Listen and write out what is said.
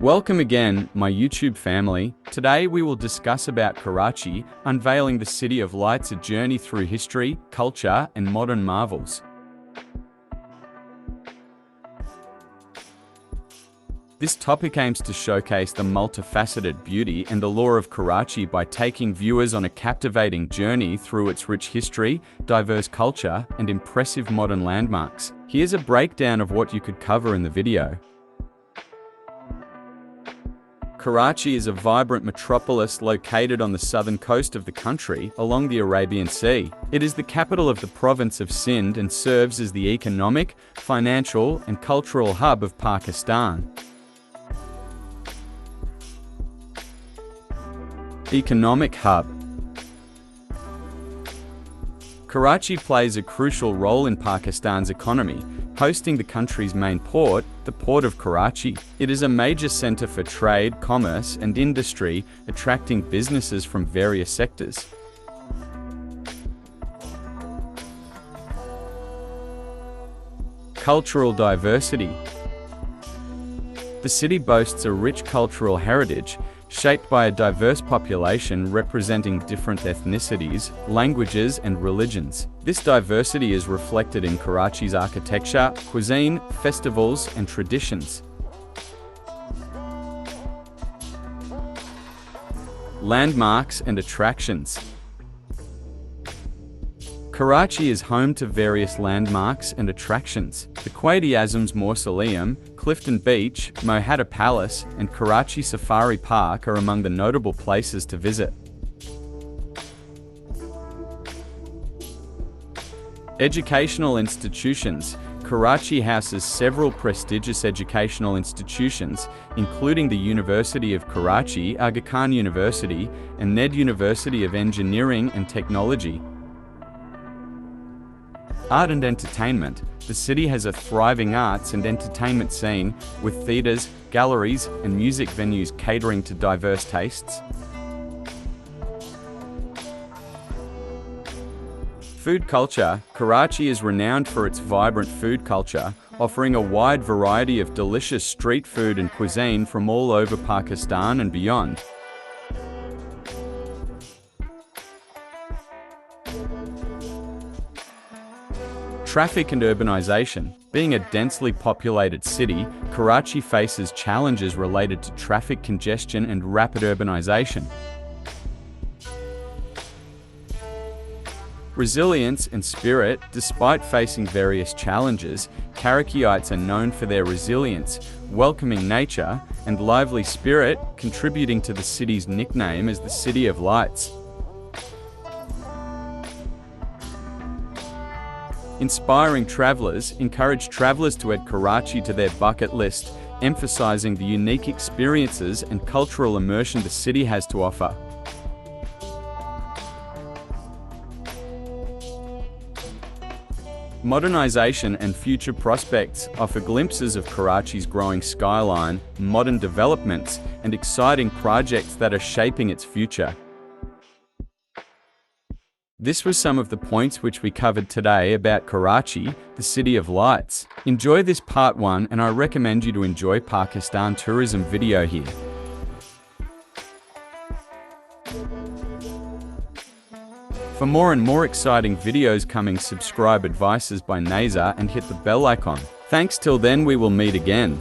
Welcome again, my YouTube family. Today we will discuss about Karachi, unveiling the City of Lights, a journey through history, culture, and modern marvels. This topic aims to showcase the multifaceted beauty and allure of Karachi by taking viewers on a captivating journey through its rich history, diverse culture, and impressive modern landmarks. Here's a breakdown of what you could cover in the video. Karachi is a vibrant metropolis located on the southern coast of the country, along the Arabian Sea. It is the capital of the province of Sindh and serves as the economic, financial, and cultural hub of Pakistan. Economic hub. Karachi plays a crucial role in Pakistan's economy, hosting the country's main port, the Port of Karachi. It is a major center for trade, commerce, and industry, attracting businesses from various sectors. Cultural diversity. The city boasts a rich cultural heritage, shaped by a diverse population representing different ethnicities, languages, and religions. This diversity is reflected in Karachi's architecture, cuisine, festivals, and traditions. Landmarks and attractions. Karachi is home to various landmarks and attractions. The Quaid-e-Azam's Mausoleum, Clifton Beach, Mohada Palace, and Karachi Safari Park are among the notable places to visit. Educational institutions. Karachi houses several prestigious educational institutions, including the University of Karachi, Aga Khan University, and NED University of Engineering and Technology. Art and entertainment. The city has a thriving arts and entertainment scene, with theaters, galleries, and music venues catering to diverse tastes. Food culture. Karachi is renowned for its vibrant food culture, offering a wide variety of delicious street food and cuisine from all over Pakistan and beyond. Traffic and urbanization. Being a densely populated city, Karachi faces challenges related to traffic congestion and rapid urbanization. Resilience and spirit. Despite facing various challenges, Karachiites are known for their resilience, welcoming nature, and lively spirit, contributing to the city's nickname as the City of Lights. Inspiring travelers. Encourage travelers to add Karachi to their bucket list, emphasizing the unique experiences and cultural immersion the city has to offer. Modernization and future prospects. Offer glimpses of Karachi's growing skyline, modern developments, and exciting projects that are shaping its future. This was some of the points which we covered today about Karachi, the City of Lights. Enjoy this part 1, and I recommend you to enjoy Pakistan tourism video here. For more and more exciting videos coming, subscribe Advices by Nazar and hit the bell icon. Thanks, till then we will meet again.